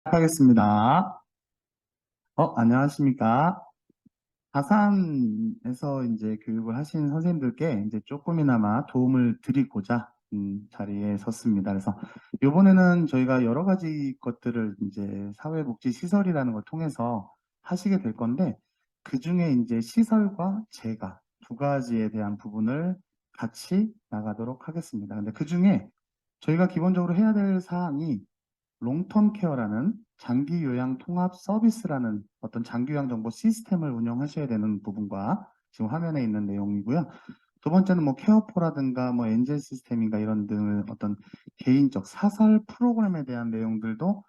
하겠습니다. 안녕하십니까. 다산에서 이제 교육을 하신 선생님들께 이제 조금이나마 도움을 드리고자 자리에 섰습니다. 그래서 이번에는 저희가 여러 가지 것들을 이제 사회복지시설이라는 걸 통해서 하시게 될 건데, 그 중에 이제 시설과 재가 두 가지에 대한 부분을 같이 나가도록 하겠습니다. 근데 그 중에 저희가 기본적으로 해야 될 사항이 롱텀 케어라는 장기 요양 통합 서비스라는 어떤 장기 요양 정보 시스템을 운영하셔야 되는 부분과 지금 화면에 있는 내용이고요. 두 번째는 뭐 케어포라든가 뭐 엔젤 시스템인가 이런 등을 어떤 개인적 사설 프로그램에 대한 내용들도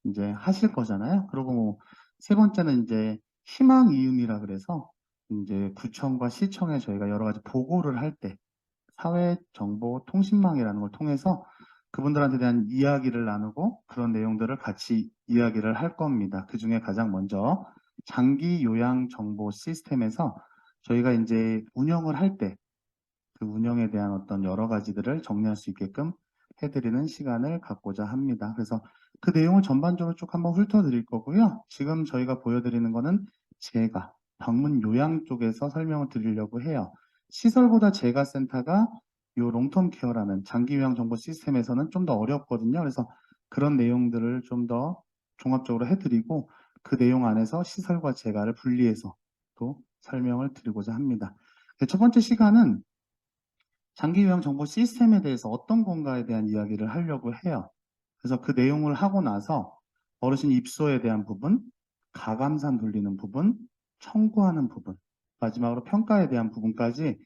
이제 하실 거잖아요. 그리고 뭐 세 번째는 이제 희망 이음이라 그래서 이제 구청과 시청에 저희가 여러 가지 보고를 할 때 사회정보통신망이라는 걸 통해서 그분들한테 대한 이야기를 나누고 그런 내용들을 같이 이야기를 할 겁니다. 그 중에 가장 먼저 장기 요양 정보 시스템에서 저희가 이제 운영을 할 때 그 운영에 대한 어떤 여러 가지들을 정리할 수 있게끔 해드리는 시간을 갖고자 합니다. 그래서 그 내용을 전반적으로 쭉 한번 훑어드릴 거고요. 지금 저희가 보여드리는 거는 제가 방문 요양 쪽에서 설명을 드리려고 해요. 시설보다 제가센터가 요 롱텀 케어라는 장기 요양 정보 시스템에서는 좀 더 어렵거든요. 그래서 그런 내용들을 좀 더 종합적으로 해드리고 그 내용 안에서 시설과 제가를 분리해서 또 설명을 드리고자 합니다. 첫 번째 시간은 장기 요양 정보 시스템에 대해서 어떤 건가에 대한 이야기를 하려고 해요. 그래서 그 내용을 하고 나서 어르신 입소에 대한 부분, 가감산 돌리는 부분, 청구하는 부분, 마지막으로 평가에 대한 부분까지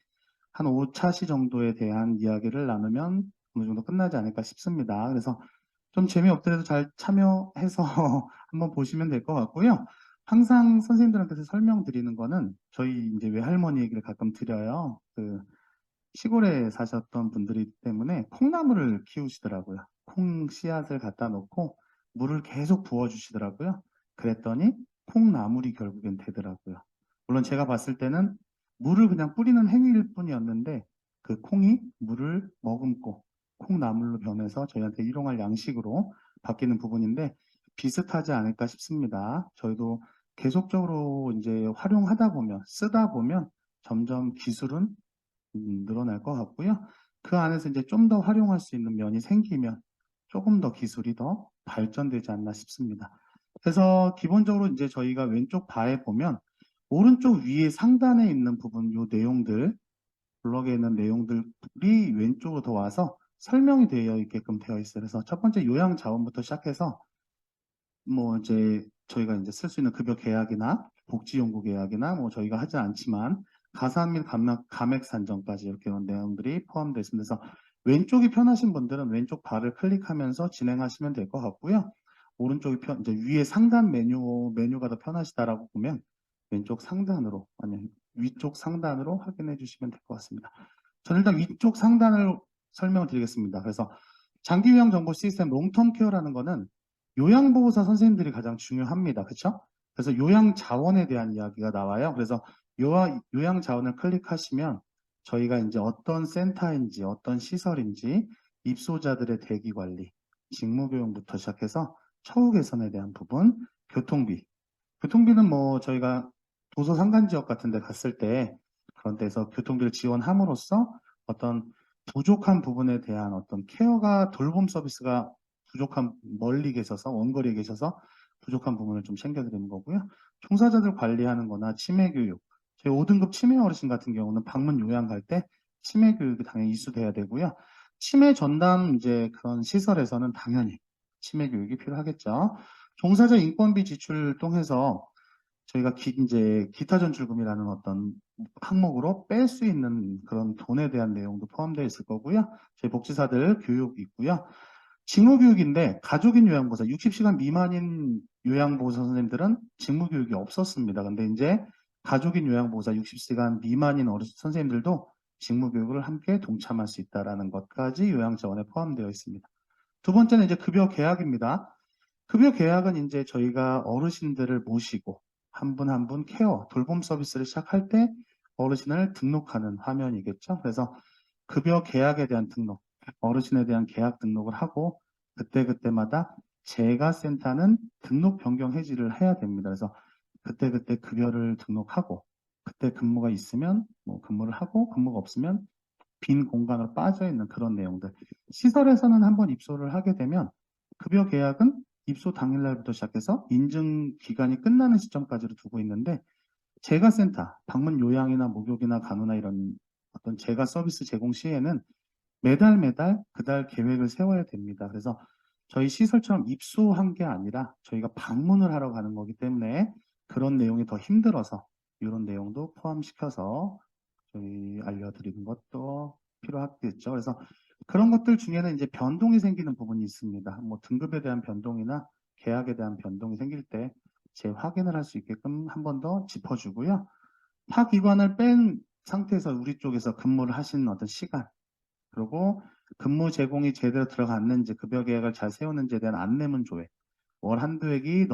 한 5차시 정도에 대한 이야기를 나누면 어느 정도 끝나지 않을까 싶습니다. 그래서 좀 재미없더라도 잘 참여해서 한번 보시면 될 것 같고요. 항상 선생님들한테서 설명드리는 거는 저희 이제 외할머니 얘기를 가끔 드려요. 시골에 사셨던 분들이기 때문에 콩나물을 키우시더라고요. 콩 씨앗을 갖다 놓고 물을 계속 부어주시더라고요. 그랬더니 콩나물이 결국엔 되더라고요. 물론 제가 봤을 때는 물을 그냥 뿌리는 행위일 뿐이었는데 그 콩이 물을 머금고 콩나물로 변해서 저희한테 일용할 양식으로 바뀌는 부분인데 비슷하지 않을까 싶습니다. 저희도 계속적으로 이제 활용하다 보면 쓰다 보면 점점 기술은 늘어날 것 같고요. 그 안에서 이제 좀 더 활용할 수 있는 면이 생기면 조금 더 기술이 더 발전되지 않나 싶습니다. 그래서 기본적으로 이제 저희가 왼쪽 바에 보면 오른쪽 위에 상단에 있는 부분 요 내용들 블럭에 있는 내용들이 왼쪽으로 더 와서 설명이 되어 있게끔 되어 있어요. 그래서 첫 번째 요양 자원부터 시작해서 뭐 이제 저희가 이제 쓸 수 있는 급여 계약이나 복지연구 계약이나 뭐 저희가 하지 않지만 가산 및 감액 산정까지 이렇게 내용들이 포함되어 있습니다. 그래서 왼쪽이 편하신 분들은 왼쪽 바를 클릭하면서 진행하시면 될 것 같고요. 오른쪽이 이제 위에 상단 메뉴가 더 편하시다라고 보면 왼쪽 상단으로 아니 위쪽 상단으로 확인해 주시면 될 것 같습니다. 저는 일단 위쪽 상단을 설명을 드리겠습니다. 그래서 장기 요양 정보 시스템 롱텀 케어라는 거는 요양보호사 선생님들이 가장 중요합니다. 그렇죠? 그래서 요양 자원에 대한 이야기가 나와요. 그래서 요양 자원을 클릭하시면 저희가 이제 어떤 센터인지 어떤 시설인지 입소자들의 대기 관리, 직무 교육부터 시작해서 처우 개선에 대한 부분, 교통비. 교통비는 뭐 저희가 도서 상간 지역 같은 데 갔을 때 그런 데서 교통비를 지원함으로써 어떤 부족한 부분에 대한 어떤 케어가 돌봄 서비스가 부족한 멀리 계셔서 원거리에 계셔서 부족한 부분을 좀 챙겨드리는 거고요. 종사자들 관리하는 거나 치매 교육. 저희 5등급 치매 어르신 같은 경우는 방문 요양 갈 때 치매 교육이 당연히 이수돼야 되고요. 치매 전담 이제 그런 시설에서는 당연히 치매 교육이 필요하겠죠. 종사자 인건비 지출을 통해서 저희가 이제 기타 전출금이라는 어떤 항목으로 뺄 수 있는 그런 돈에 대한 내용도 포함되어 있을 거고요. 저희 복지사들 교육 있고요. 직무교육인데 가족인 요양보호사 60시간 미만인 요양보호사 선생님들은 직무교육이 없었습니다. 근데 이제 가족인 요양보호사 60시간 미만인 어르신 선생님들도 직무교육을 함께 동참할 수 있다는 것까지 요양자원에 포함되어 있습니다. 두 번째는 이제 급여 계약입니다. 급여 계약은 이제 저희가 어르신들을 모시고 한 분 한 분 케어, 돌봄 서비스를 시작할 때 어르신을 등록하는 화면이겠죠. 그래서 급여 계약에 대한 등록, 어르신에 대한 계약 등록을 하고 그때그때마다 재가센터는 등록 변경 해지를 해야 됩니다. 그래서 그때그때 급여를 등록하고 그때 근무가 있으면 뭐 근무를 하고 근무가 없으면 빈 공간으로 빠져 있는 그런 내용들. 시설에서는 한번 입소를 하게 되면 급여 계약은 입소 당일날부터 시작해서 인증 기간이 끝나는 시점까지를 두고 있는데 재가센터, 방문 요양이나 목욕이나 간호나 이런 어떤 재가 서비스 제공 시에는 매달 그달 계획을 세워야 됩니다. 그래서 저희 시설처럼 입소한 게 아니라 저희가 방문을 하러 가는 거기 때문에 그런 내용이 더 힘들어서 이런 내용도 포함시켜서 저희 알려드리는 것도 필요하겠죠. 그래서 그런 것들 중에는 이제 변동이 생기는 부분이 있습니다. 뭐 등급에 대한 변동이나 계약에 대한 변동이 생길 때 재확인을 할 수 있게끔 한 번 더 짚어주고요. 타 기관을 뺀 상태에서 우리 쪽에서 근무를 하시는 어떤 시간, 그리고 근무 제공이 제대로 들어갔는지, 급여 계획을 잘 세우는지에 대한 안내문 조회, 월 한도 액이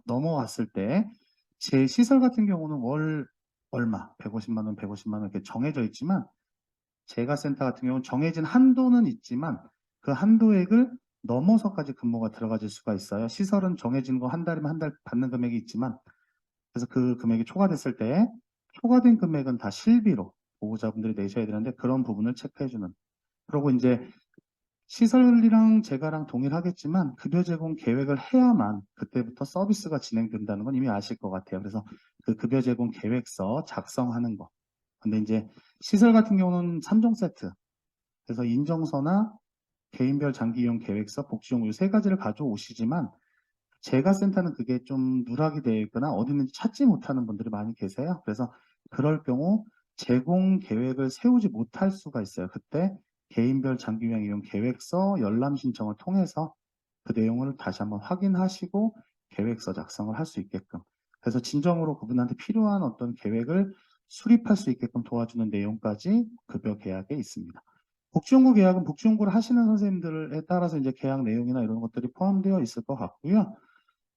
넘어왔을 때, 제 시설 같은 경우는 월 얼마, 150만 원, 150만 원 이렇게 정해져 있지만, 재가센터 같은 경우는 정해진 한도는 있지만, 그 한도액을 넘어서까지 근무가 들어가질 수가 있어요. 시설은 정해진 거 한 달이면 한 달 받는 금액이 있지만, 그래서 그 금액이 초과됐을 때, 초과된 금액은 다 실비로 보호자분들이 내셔야 되는데, 그런 부분을 체크해주는. 그리고 이제 시설이랑 재가랑 동일하겠지만 급여 제공 계획을 해야만 그때부터 서비스가 진행된다는 건 이미 아실 것 같아요. 그래서 그 급여 제공 계획서 작성하는 거. 근데 이제 시설 같은 경우는 3종 세트. 그래서 인정서나 개인별 장기 이용 계획서, 복지용 이 세 가지를 가져오시지만 재가센터는 그게 좀 누락이 되어 있거나 어디 있는지 찾지 못하는 분들이 많이 계세요. 그래서 그럴 경우 제공 계획을 세우지 못할 수가 있어요. 그때 개인별 장기요양 이용 계획서 열람 신청을 통해서 그 내용을 다시 한번 확인하시고 계획서 작성을 할 수 있게끔, 그래서 진정으로 그분한테 필요한 어떤 계획을 수립할 수 있게끔 도와주는 내용까지 급여 계약에 있습니다. 복지연구 계약은 복지연구를 하시는 선생님들에 따라서 이제 계약 내용이나 이런 것들이 포함되어 있을 것 같고요.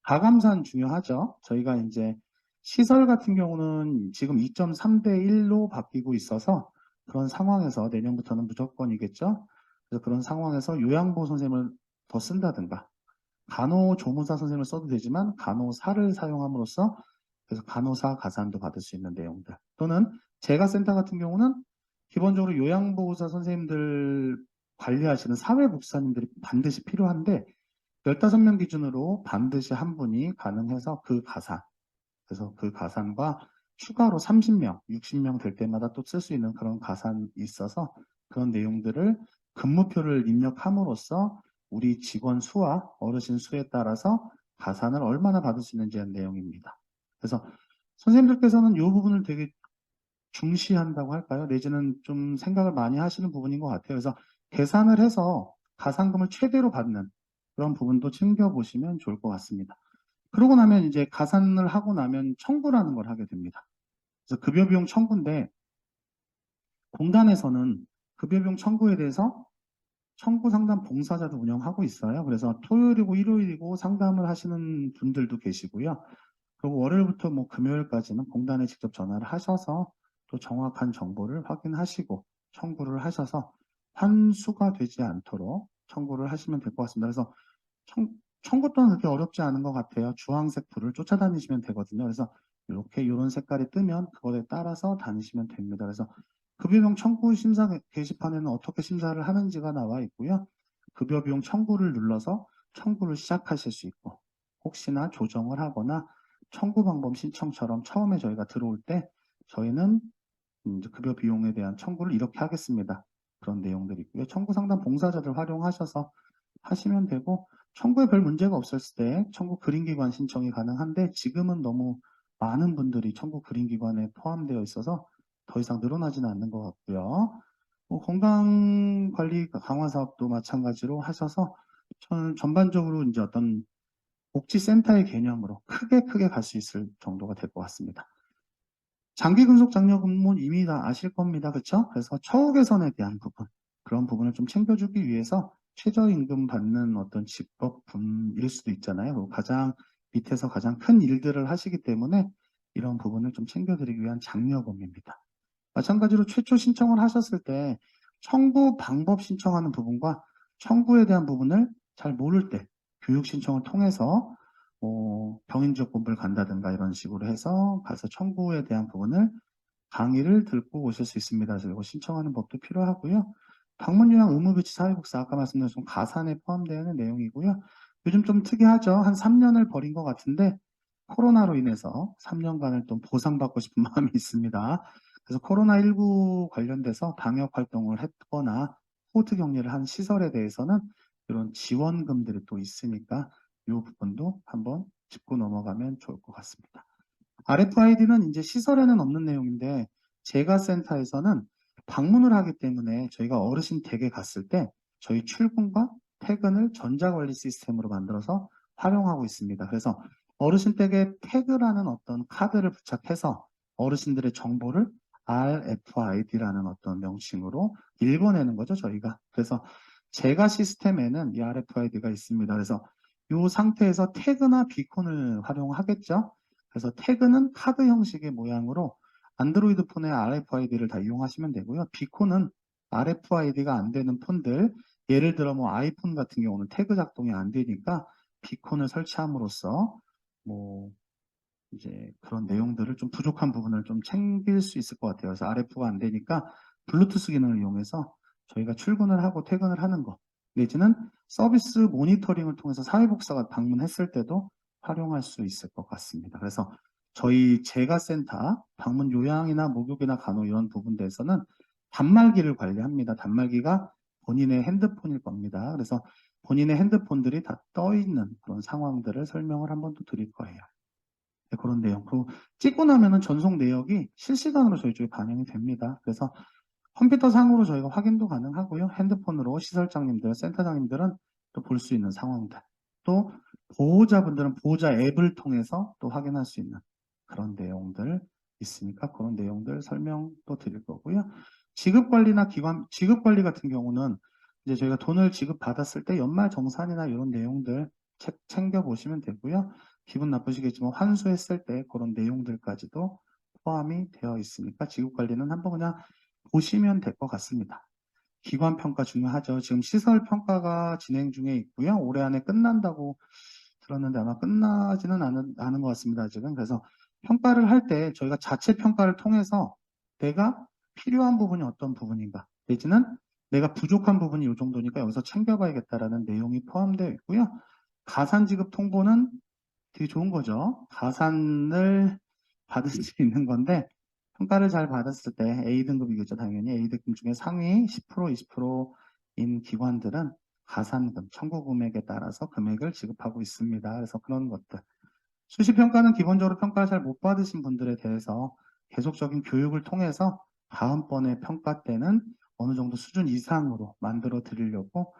가감산 중요하죠. 저희가 이제 시설 같은 경우는 지금 2.3대 1로 바뀌고 있어서 그런 상황에서 내년부터는 무조건이겠죠. 그래서 그런 상황에서 요양보호 선생님을 더 쓴다든가 간호조무사 선생님을 써도 되지만 간호사를 사용함으로써 그래서 간호사 가산도 받을 수 있는 내용들, 또는 재가센터 같은 경우는 기본적으로 요양보호사 선생님들 관리하시는 사회복지사님들이 반드시 필요한데 15명 기준으로 반드시 한 분이 가능해서 그 가산, 그래서 그 가산과 추가로 30명, 60명 될 때마다 또 쓸 수 있는 그런 가산이 있어서 그런 내용들을 근무표를 입력함으로써 우리 직원 수와 어르신 수에 따라서 가산을 얼마나 받을 수 있는지 하는 내용입니다. 그래서 선생님들께서는 이 부분을 되게 중시한다고 할까요? 내지는 좀 생각을 많이 하시는 부분인 것 같아요. 그래서 계산을 해서 가산금을 최대로 받는 그런 부분도 챙겨보시면 좋을 것 같습니다. 그러고 나면 이제 가산을 하고 나면 청구라는 걸 하게 됩니다. 그래서 급여 비용 청구인데 공단에서는 급여 비용 청구에 대해서 청구 상담 봉사자도 운영하고 있어요. 그래서 토요일이고 일요일이고 상담을 하시는 분들도 계시고요. 그리고 월요일부터 뭐 금요일까지는 공단에 직접 전화를 하셔서 또 정확한 정보를 확인하시고 청구를 하셔서 환수가 되지 않도록 청구를 하시면 될 것 같습니다. 그래서 청구 또한 그렇게 어렵지 않은 것 같아요. 주황색 불을 쫓아다니시면 되거든요. 그래서 이렇게 이런 색깔이 뜨면 그거에 따라서 다니시면 됩니다. 그래서 급여비용 청구 심사 게시판에는 어떻게 심사를 하는지가 나와 있고요. 급여비용 청구를 눌러서 청구를 시작하실 수 있고, 혹시나 조정을 하거나 청구 방법 신청처럼 처음에 저희가 들어올 때 저희는 이제 급여 비용에 대한 청구를 이렇게 하겠습니다. 그런 내용들이 있고요. 청구 상담 봉사자들 활용하셔서 하시면 되고, 청구에 별 문제가 없었을 때 청구 그림기관 신청이 가능한데 지금은 너무 많은 분들이 청구 그림기관에 포함되어 있어서 더 이상 늘어나지는 않는 것 같고요. 뭐 건강관리 강화 사업도 마찬가지로 하셔서 전반적으로 이제 어떤 복지센터의 개념으로 크게 갈 수 있을 정도가 될 것 같습니다. 장기 근속 장려 근무는 이미 다 아실 겁니다. 그렇죠? 그래서 처우 개선에 대한 부분, 그런 부분을 좀 챙겨주기 위해서 최저임금 받는 어떤 직업군일 수도 있잖아요. 그리고 가장 밑에서 가장 큰 일들을 하시기 때문에 이런 부분을 좀 챙겨드리기 위한 장려금입니다. 마찬가지로 최초 신청을 하셨을 때 청구 방법 신청하는 부분과 청구에 대한 부분을 잘 모를 때 교육 신청을 통해서 병인 지역 본부를 간다든가 이런 식으로 해서 가서 청구에 대한 부분을 강의를 듣고 오실 수 있습니다. 그래서 이거 신청하는 법도 필요하고요. 방문 요양 의무 배치 사회복사 아까 말씀드린 가산에 포함되어 있는 내용이고요. 요즘 좀 특이하죠. 한 3년을 버린 것 같은데 코로나로 인해서 3년간을 좀 보상받고 싶은 마음이 있습니다. 그래서 코로나19 관련돼서 방역 활동을 했거나 코호트 격리를 한 시설에 대해서는 이런 지원금들이 또 있으니까 이 부분도 한번 짚고 넘어가면 좋을 것 같습니다. RFID는 이제 시설에는 없는 내용인데 제가센터에서는 방문을 하기 때문에 저희가 어르신 댁에 갔을 때 저희 출근과 퇴근을 전자관리 시스템으로 만들어서 활용하고 있습니다. 그래서 어르신 댁에 태그라는 어떤 카드를 부착해서 어르신들의 정보를 RFID라는 어떤 명칭으로 읽어내는 거죠, 저희가. 그래서 제가 시스템에는 이 RFID가 있습니다. 그래서 이 상태에서 태그나 비콘을 활용하겠죠. 그래서 태그는 카드 형식의 모양으로 안드로이드 폰의 RFID를 다 이용하시면 되고요. 비콘은 RFID가 안 되는 폰들, 예를 들어 뭐 아이폰 같은 경우는 태그 작동이 안 되니까 비콘을 설치함으로써 뭐 이제 그런 내용들을 좀 부족한 부분을 좀 챙길 수 있을 것 같아요. 그래서 RF가 안 되니까 블루투스 기능을 이용해서 저희가 출근을 하고 퇴근을 하는 거 내지는 서비스 모니터링을 통해서 사회복사가 방문했을 때도 활용할 수 있을 것 같습니다. 그래서 저희 재가센터 방문 요양이나 목욕이나 간호 이런 부분들에서는 단말기를 관리합니다. 단말기가 본인의 핸드폰일 겁니다. 그래서 본인의 핸드폰들이 다 떠 있는 그런 상황들을 설명을 한번 또 드릴 거예요. 네, 그런 내용. 그 찍고 나면은 전송 내역이 실시간으로 저희 쪽에 반영이 됩니다. 그래서 컴퓨터 상으로 저희가 확인도 가능하고요. 핸드폰으로 시설장님들, 센터장님들은 또 볼 수 있는 상황들. 또 보호자분들은 보호자 앱을 통해서 또 확인할 수 있는 그런 내용들 있으니까 그런 내용들 설명 또 드릴 거고요. 지급 관리나 기관, 지급 관리 같은 경우는 이제 저희가 돈을 지급받았을 때 연말 정산이나 이런 내용들 챙겨 보시면 되고요. 기분 나쁘시겠지만 환수했을 때 그런 내용들까지도 포함이 되어 있으니까 지급 관리는 한번 그냥 보시면 될 것 같습니다. 기관 평가 중요하죠. 지금 시설 평가가 진행 중에 있고요. 올해 안에 끝난다고 들었는데 아마 끝나지는 않은 것 같습니다. 아직은. 그래서 평가를 할 때 저희가 자체 평가를 통해서 내가 필요한 부분이 어떤 부분인가 내지는 내가 부족한 부분이 이 정도니까 여기서 챙겨봐야겠다라는 내용이 포함되어 있고요. 가산 지급 통보는 되게 좋은 거죠. 가산을 받을 수 있는 건데 평가를 잘 받았을 때 A등급이겠죠. 당연히 A등급 중에 상위 10% 20%인 기관들은 가산금, 청구 금액에 따라서 금액을 지급하고 있습니다. 그래서 그런 것들. 수시평가는 기본적으로 평가를 잘 못 받으신 분들에 대해서 계속적인 교육을 통해서 다음번에 평가 때는 어느 정도 수준 이상으로 만들어 드리려고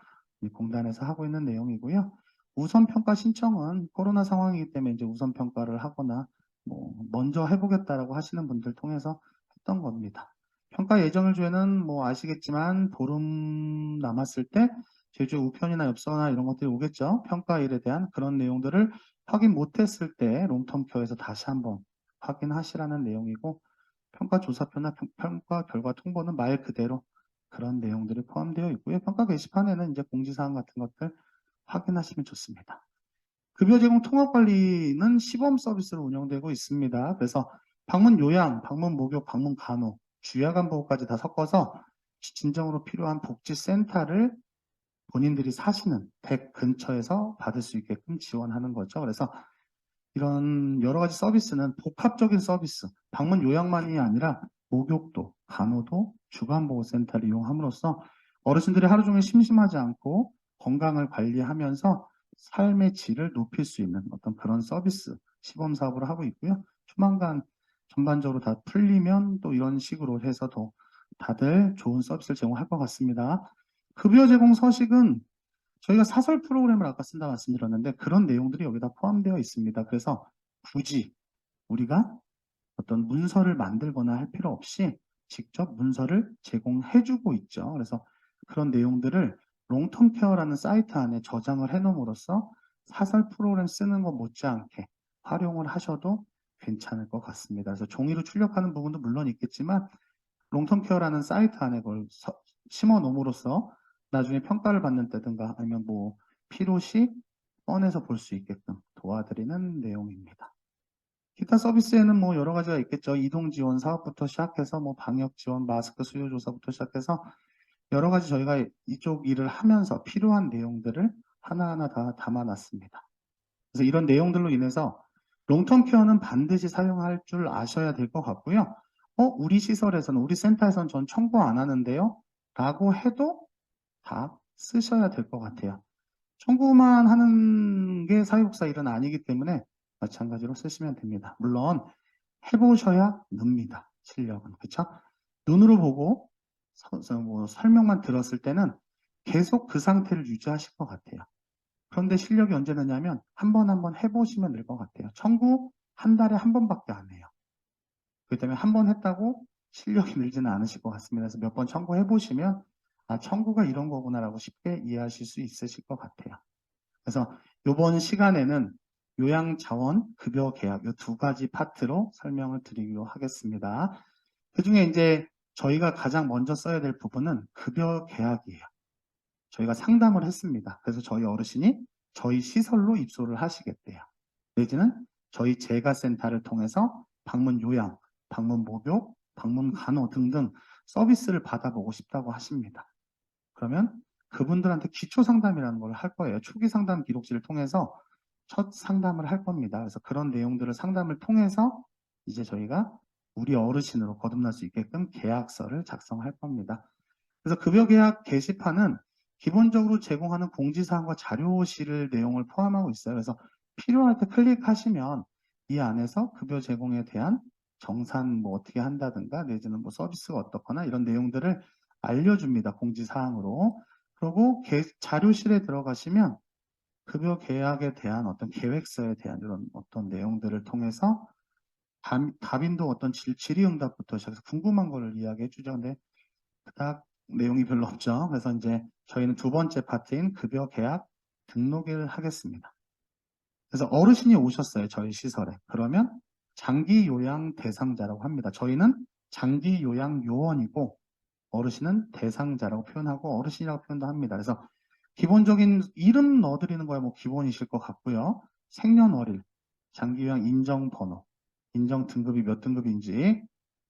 이 공단에서 하고 있는 내용이고요. 우선평가 신청은 코로나 상황이기 때문에 이제 우선평가를 하거나 뭐 먼저 해보겠다라고 하시는 분들 통해서 했던 겁니다. 평가 예정일 주에는 뭐 아시겠지만 보름 남았을 때 제주 우편이나 엽서나 이런 것들이 오겠죠. 평가일에 대한 그런 내용들을 확인 못했을 때 롱텀표에서 다시 한번 확인하시라는 내용이고 평가 조사표나 평가 결과 통보는 말 그대로 그런 내용들이 포함되어 있고요. 평가 게시판에는 이제 공지사항 같은 것들 확인하시면 좋습니다. 급여 제공 통합 관리는 시범 서비스로 운영되고 있습니다. 그래서 방문 요양, 방문 목욕, 방문 간호, 주야간 보호까지 다 섞어서 진정으로 필요한 복지센터를 본인들이 사시는 댁 근처에서 받을 수 있게끔 지원하는 거죠. 그래서 이런 여러 가지 서비스는 복합적인 서비스, 방문 요양만이 아니라 목욕도, 간호도, 주간보호센터를 이용함으로써 어르신들이 하루 종일 심심하지 않고 건강을 관리하면서 삶의 질을 높일 수 있는 어떤 그런 서비스, 시범사업을 하고 있고요. 조만간 전반적으로 다 풀리면 또 이런 식으로 해서도 다들 좋은 서비스를 제공할 것 같습니다. 급여 제공 서식은 저희가 사설 프로그램을 아까 쓴다 말씀드렸는데 그런 내용들이 여기다 포함되어 있습니다. 그래서 굳이 우리가 어떤 문서를 만들거나 할 필요 없이 직접 문서를 제공해주고 있죠. 그래서 그런 내용들을 롱텀 케어라는 사이트 안에 저장을 해놓음으로써 사설 프로그램 쓰는 것 못지않게 활용을 하셔도 괜찮을 것 같습니다. 그래서 종이로 출력하는 부분도 물론 있겠지만 롱텀케어라는 사이트 안에 그걸 심어 놓음으로써 나중에 평가를 받는 때든가 아니면 뭐 필요시 꺼내서 볼 수 있게끔 도와드리는 내용입니다. 기타 서비스에는 뭐 여러 가지가 있겠죠. 이동 지원 사업부터 시작해서 뭐 방역 지원, 마스크 수요 조사부터 시작해서 여러 가지 저희가 이쪽 일을 하면서 필요한 내용들을 하나하나 다 담아놨습니다. 그래서 이런 내용들로 인해서 롱텀 케어는 반드시 사용할 줄 아셔야 될 것 같고요. 우리 시설에서는, 우리 센터에서는 전 청구 안 하는데요. 라고 해도 다 쓰셔야 될 것 같아요. 청구만 하는 게 사육사 일은 아니기 때문에 마찬가지로 쓰시면 됩니다. 물론 해보셔야 늡니다. 실력은. 그렇죠? 눈으로 보고 뭐 설명만 들었을 때는 계속 그 상태를 유지하실 것 같아요. 그런데 실력이 언제 느냐면 한 번 해보시면 늘 것 같아요. 청구 한 달에 한 번밖에 안 해요. 그렇기 때문에 한 번 했다고 실력이 늘지는 않으실 것 같습니다. 그래서 몇 번 청구해 보시면 청구가 이런 거구나라고 쉽게 이해하실 수 있으실 것 같아요. 그래서 이번 시간에는 요양자원 급여 계약 이 두 가지 파트로 설명을 드리기로 하겠습니다. 그 중에 이제 저희가 가장 먼저 써야 될 부분은 급여 계약이에요. 저희가 상담을 했습니다. 그래서 저희 어르신이 저희 시설로 입소를 하시겠대요. 내지는 저희 재가센터를 통해서 방문 요양, 방문 목욕, 방문 간호 등등 서비스를 받아보고 싶다고 하십니다. 그러면 그분들한테 기초 상담이라는 걸 할 거예요. 초기 상담 기록지를 통해서 첫 상담을 할 겁니다. 그래서 그런 내용들을 상담을 통해서 이제 저희가 우리 어르신으로 거듭날 수 있게끔 계약서를 작성할 겁니다. 그래서 급여계약 게시판은 기본적으로 제공하는 공지사항과 자료실 내용을 포함하고 있어요. 그래서 필요할 때 클릭하시면 이 안에서 급여 제공에 대한 정산 뭐 어떻게 한다든가 내지는 뭐 서비스가 어떻거나 이런 내용들을 알려줍니다. 공지사항으로. 그리고 자료실에 들어가시면 급여 계약에 대한 어떤 계획서에 대한 이런 어떤 내용들을 통해서 답인도 어떤 질의응답부터 시작해서 궁금한 거를 이야기해 주죠. 근데 그닥 내용이 별로 없죠. 그래서 이제 저희는 두 번째 파트인 급여 계약 등록을 하겠습니다. 그래서 어르신이 오셨어요. 저희 시설에. 그러면 장기 요양 대상자라고 합니다. 저희는 장기 요양 요원이고 어르신은 대상자라고 표현하고 어르신이라고 표현도 합니다. 그래서 기본적인 이름 넣어드리는 거야 뭐 기본이실 것 같고요. 생년월일, 장기요양 인정번호, 인정 등급이 몇 등급인지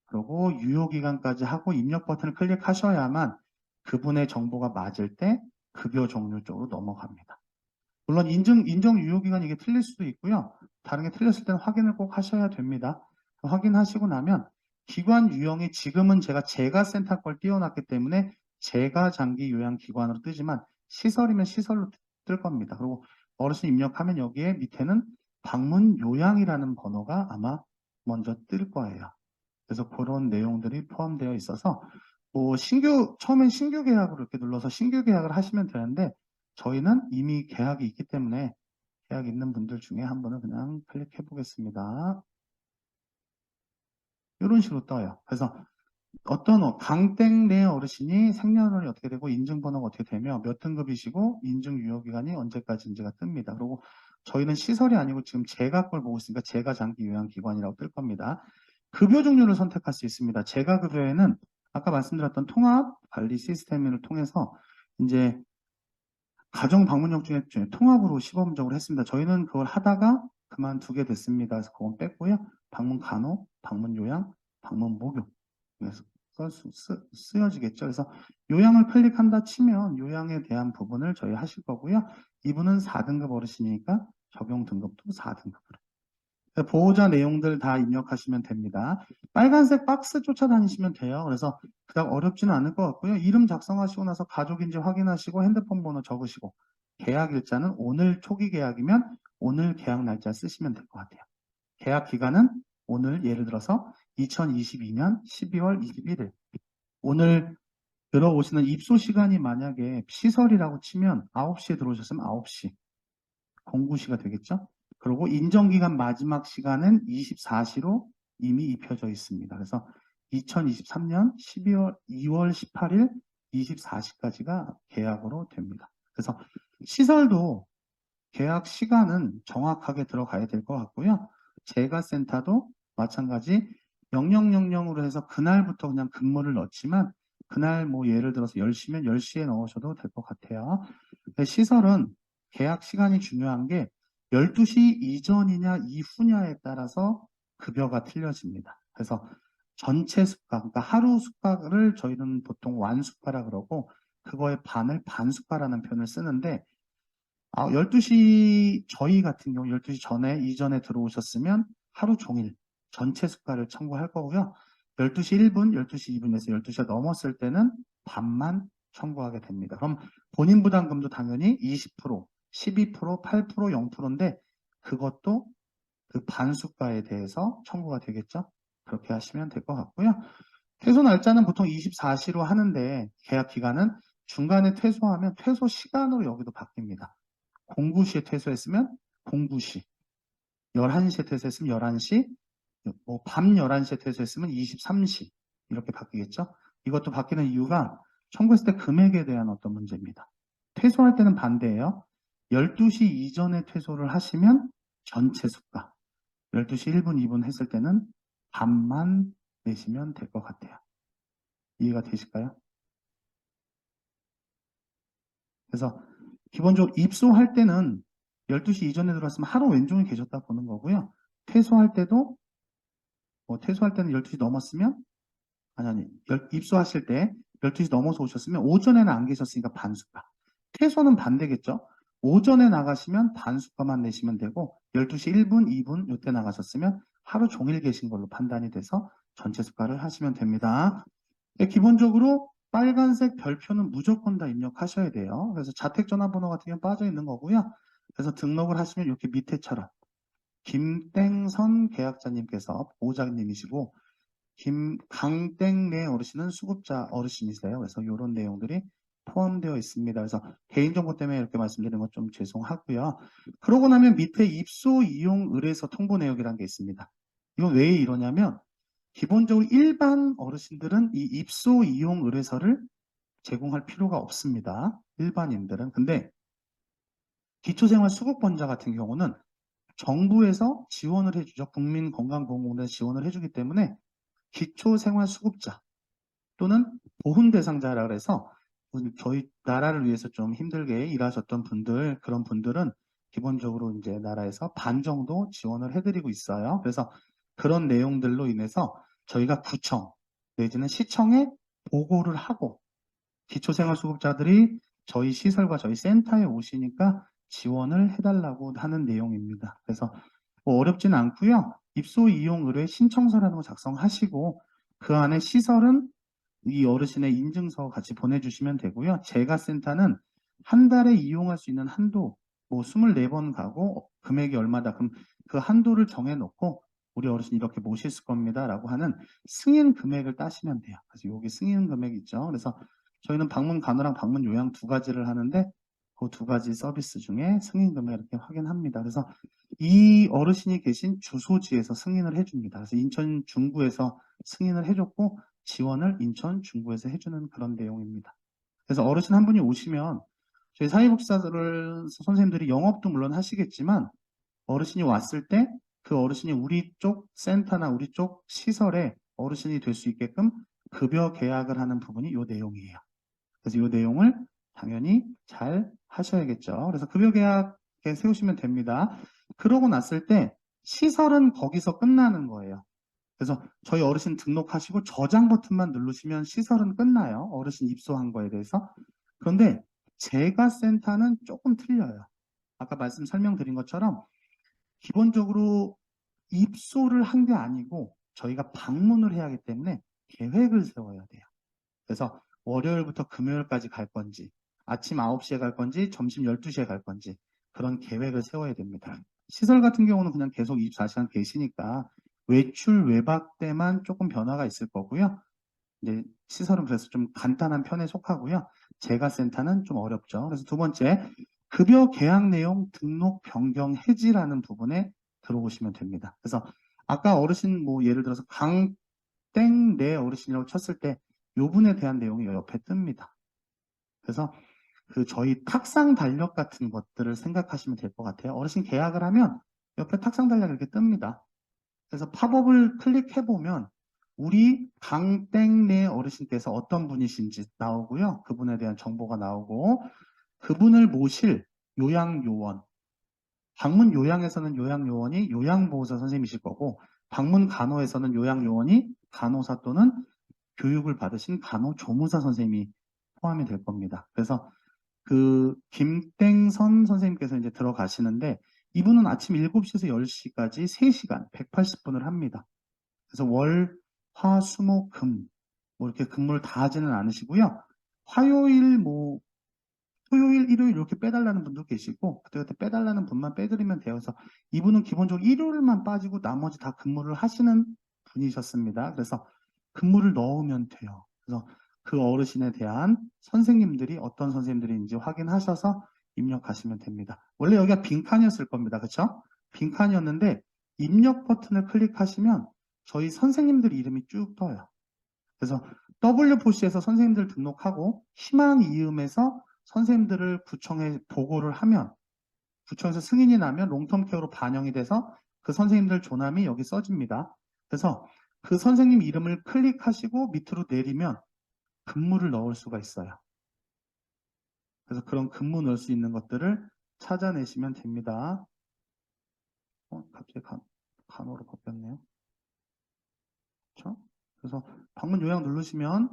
그리고 유효기간까지 하고 입력 버튼을 클릭하셔야만 그분의 정보가 맞을 때 급여 종류 쪽으로 넘어갑니다. 물론 인정 유효기간 이게 틀릴 수도 있고요. 다른 게 틀렸을 때는 확인을 꼭 하셔야 됩니다. 확인하시고 나면 기관 유형이 지금은 제가 재가센터 걸 띄워놨기 때문에 재가장기요양기관으로 뜨지만 시설이면 시설로 뜰 겁니다. 그리고 어르신 입력하면 여기에 밑에는 방문요양이라는 번호가 아마 먼저 뜰 거예요. 그래서 그런 내용들이 포함되어 있어서 뭐 처음엔 신규 계약으로 이렇게 눌러서 신규 계약을 하시면 되는데 저희는 이미 계약이 있기 때문에 계약 있는 분들 중에 한 분을 그냥 클릭해 보겠습니다. 이런 식으로 떠요. 그래서 어떤 강땡 내 어르신이 생년월일이 어떻게 되고 인증번호가 어떻게 되며 몇 등급이시고 인증 유효기간이 언제까지인지가 뜹니다. 그리고 저희는 시설이 아니고 지금 제가 걸 보고 있으니까 제가 장기 요양기관이라고 뜰 겁니다. 급여 종류를 선택할 수 있습니다. 제가 급여에는 아까 말씀드렸던 통합 관리 시스템을 통해서 이제 가정 방문용 중에 통합으로 시범적으로 했습니다. 저희는 그걸 하다가 그만두게 됐습니다. 그래서 그건 뺐고요. 방문 간호, 방문 요양, 방문 목욕. 그래서 쓰여지겠죠. 그래서 요양을 클릭한다 치면 요양에 대한 부분을 저희 하실 거고요. 이분은 4등급 어르신이니까 적용 등급도 4등급으로. 보호자 내용들 다 입력하시면 됩니다. 빨간색 박스 쫓아다니시면 돼요. 그래서 그닥 어렵지는 않을 것 같고요. 이름 작성하시고 나서 가족인지 확인하시고 핸드폰 번호 적으시고 계약 일자는 오늘 초기 계약이면 오늘 계약 날짜 쓰시면 될 것 같아요. 계약 기간은 오늘 예를 들어서 2022년 12월 21일 오늘 들어오시는 입소 시간이 만약에 시설이라고 치면 9시에 들어오셨으면 9시 09시가 되겠죠. 그리고 인정기간 마지막 시간은 24시로 이미 입혀져 있습니다. 그래서 2023년 2월 18일 24시까지가 계약으로 됩니다. 그래서 시설도 계약 시간은 정확하게 들어가야 될 것 같고요. 재가센터도 마찬가지 0000으로 해서 그날부터 그냥 근무를 넣지만 그날 뭐 예를 들어서 10시면 10시에 넣으셔도 될 것 같아요. 근데 시설은 계약 시간이 중요한 게 12시 이전이냐 이후냐에 따라서 급여가 틀려집니다. 그래서 전체 숙가, 그러니까 하루 숙가를 저희는 보통 완숙가라 그러고 그거의 반을 반숙가라는 표현을 쓰는데 12시 저희 같은 경우 12시 전에 이전에 들어오셨으면 하루 종일 전체 숙가를 청구할 거고요. 12시 1분, 12시 2분에서 12시가 넘었을 때는 반만 청구하게 됩니다. 그럼 본인 부담금도 당연히 20%, 12%, 8%, 0%인데 그것도 그 반숙가에 대해서 청구가 되겠죠. 그렇게 하시면 될 것 같고요. 퇴소 날짜는 보통 24시로 하는데 계약 기간은 중간에 퇴소하면 퇴소 시간으로 여기도 바뀝니다. 09시에 퇴소했으면 09시, 11시에 퇴소했으면 11시, 밤 11시에 퇴소했으면 23시 이렇게 바뀌겠죠. 이것도 바뀌는 이유가 청구했을 때 금액에 대한 어떤 문제입니다. 퇴소할 때는 반대예요. 12시 이전에 퇴소를 하시면 전체 수가, 12시 1분, 2분 했을 때는 반만 내시면 될 것 같아요. 이해가 되실까요? 그래서 기본적으로 입소할 때는 12시 이전에 들어왔으면 하루 왼종일 계셨다 보는 거고요. 퇴소할 때도 퇴소할 때는 12시 넘었으면 아니 입소하실 때 12시 넘어서 오셨으면 오전에는 안 계셨으니까 반수가. 퇴소는 반대겠죠. 오전에 나가시면 반수가만 내시면 되고 12시 1분, 2분 이때 나가셨으면 하루 종일 계신 걸로 판단이 돼서 전체 수가를 하시면 됩니다. 기본적으로 빨간색 별표는 무조건 다 입력하셔야 돼요. 그래서 자택전화번호 같은 경우는 빠져 있는 거고요. 그래서 등록을 하시면 이렇게 밑에처럼 김땡선 계약자님께서 보호자님이시고 강땡네 어르신은 수급자 어르신이세요. 그래서 이런 내용들이 포함되어 있습니다. 그래서 개인정보 때문에 이렇게 말씀드리는 건 좀 죄송하고요. 그러고 나면 밑에 입소 이용 의뢰서 통보 내역이라는 게 있습니다. 이건 왜 이러냐면 기본적으로 일반 어르신들은 이 입소 이용 의뢰서를 제공할 필요가 없습니다. 일반인들은. 근데 기초생활수급권자 같은 경우는 정부에서 지원을 해주죠. 국민건강보험공단에서 지원을 해주기 때문에 기초생활수급자 또는 보훈 대상자라 그래서 저희 나라를 위해서 좀 힘들게 일하셨던 분들, 그런 분들은 기본적으로 이제 나라에서 반 정도 지원을 해드리고 있어요. 그래서 그런 내용들로 인해서 저희가 구청 내지는 시청에 보고를 하고 기초생활수급자들이 저희 시설과 저희 센터에 오시니까 지원을 해달라고 하는 내용입니다. 그래서 뭐 어렵지는 않고요. 입소 이용 의뢰 신청서라는 거 작성하시고 그 안에 시설은 이 어르신의 인증서 같이 보내주시면 되고요. 재가센터는 한 달에 이용할 수 있는 한도 뭐 24번 가고 금액이 얼마다 그럼 그 한도를 정해놓고 우리 어르신 이렇게 모실 겁니다 라고 하는 승인 금액을 따시면 돼요. 그래서 여기 승인 금액 있죠. 그래서 저희는 방문 간호랑 방문 요양 두 가지를 하는데 그 두 가지 서비스 중에 승인 금액을 이렇게 확인합니다. 그래서 이 어르신이 계신 주소지에서 승인을 해줍니다. 그래서 인천 중구에서 승인을 해줬고 지원을 인천 중구에서 해주는 그런 내용입니다. 그래서 어르신 한 분이 오시면 저희 사회복지사들 선생님들이 영업도 물론 하시겠지만 어르신이 왔을 때 그 어르신이 우리 쪽 센터나 우리 쪽 시설에 어르신이 될 수 있게끔 급여 계약을 하는 부분이 이 내용이에요. 그래서 이 내용을 당연히 잘 하셔야겠죠. 그래서 급여 계약에 세우시면 됩니다. 그러고 났을 때 시설은 거기서 끝나는 거예요. 그래서 저희 어르신 등록하시고 저장 버튼만 누르시면 시설은 끝나요. 어르신 입소한 거에 대해서. 그런데 재가센터는 조금 틀려요. 아까 설명드린 것처럼 기본적으로 입소를 한 게 아니고 저희가 방문을 해야 하기 때문에 계획을 세워야 돼요. 그래서 월요일부터 금요일까지 갈 건지 아침 9시에 갈 건지 점심 12시에 갈 건지 그런 계획을 세워야 됩니다. 시설 같은 경우는 그냥 계속 24시간 계시니까 외출 외박 때만 조금 변화가 있을 거고요. 이제 시설은 그래서 좀 간단한 편에 속하고요. 재가센터는 좀 어렵죠. 그래서 두 번째, 급여 계약 내용 등록 변경 해지라는 부분에 들어오시면 됩니다. 그래서 아까 어르신 뭐 예를 들어서 강땡내 어르신이라고 쳤을 때 요분에 대한 내용이 옆에 뜹니다. 그래서 그 저희 탁상 달력 같은 것들을 생각하시면 될 것 같아요. 어르신 계약을 하면 옆에 탁상 달력 이렇게 뜹니다. 그래서 팝업을 클릭해보면 우리 강땡내 어르신께서 어떤 분이신지 나오고요. 그분에 대한 정보가 나오고 그분을 모실 요양요원, 방문 요양에서는 요양요원이 요양보호사 선생님이실 거고 방문 간호에서는 요양요원이 간호사 또는 교육을 받으신 간호조무사 선생님이 포함이 될 겁니다. 그래서 그 김땡선 선생님께서 이제 들어가시는데 이분은 아침 7시에서 10시까지 3시간 180분을 합니다. 그래서 월, 화, 수, 목, 금 뭐 이렇게 근무를 다 하지는 않으시고요. 화요일 뭐 토요일, 일요일 이렇게 빼달라는 분도 계시고 그때 빼달라는 분만 빼드리면 돼요. 그래서 이분은 기본적으로 일요일만 빠지고 나머지 다 근무를 하시는 분이셨습니다. 그래서 근무를 넣으면 돼요. 그래서 그 어르신에 대한 선생님들이 어떤 선생님들인지 확인하셔서 입력하시면 됩니다. 원래 여기가 빈칸이었을 겁니다. 그렇죠? 빈칸이었는데 입력 버튼을 클릭하시면 저희 선생님들 이름이 쭉 떠요. 그래서 W포시에서 선생님들 등록하고 희망 이음에서 선생님들을 구청에 보고를 하면 구청에서 승인이 나면 롱텀 케어로 반영이 돼서 그 선생님들 조남이 여기 써집니다. 그래서 그 선생님 이름을 클릭하시고 밑으로 내리면 근무를 넣을 수가 있어요. 그래서 그런 근무 넣을 수 있는 것들을 찾아내시면 됩니다. 갑자기 간호로 바뀌었네요. 그렇죠? 그래서 방문 요약 누르시면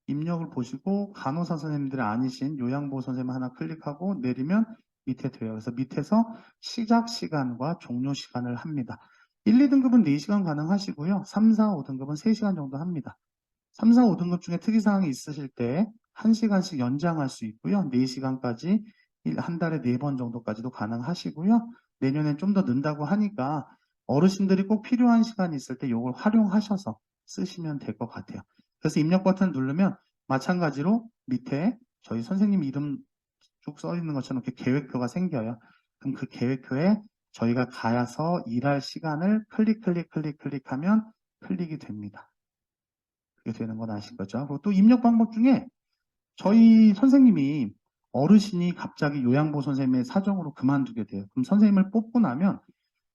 입력을 보시고 간호사 선생님들이 아니신 요양보호 선생님 하나 클릭하고 내리면 밑에 돼요. 그래서 밑에서 시작 시간과 종료 시간을 합니다. 1, 2등급은 4시간 가능하시고요. 3, 4, 5등급은 3시간 정도 합니다. 3, 4, 5등급 중에 특이사항이 있으실 때 1시간씩 연장할 수 있고요. 4시간까지 한 달에 4번 정도까지도 가능하시고요. 내년엔 좀 더 는다고 하니까 어르신들이 꼭 필요한 시간이 있을 때 이걸 활용하셔서 쓰시면 될 것 같아요. 그래서 입력 버튼 누르면 마찬가지로 밑에 저희 선생님 이름 쭉 써 있는 것처럼 이렇게 계획표가 생겨요. 그럼 그 계획표에 저희가 가서 일할 시간을 클릭하면 클릭이 됩니다. 그게 되는 건 아실 거죠. 그리고 또 입력 방법 중에 저희 선생님이 어르신이 갑자기 요양보호 선생님의 사정으로 그만두게 돼요. 그럼 선생님을 뽑고 나면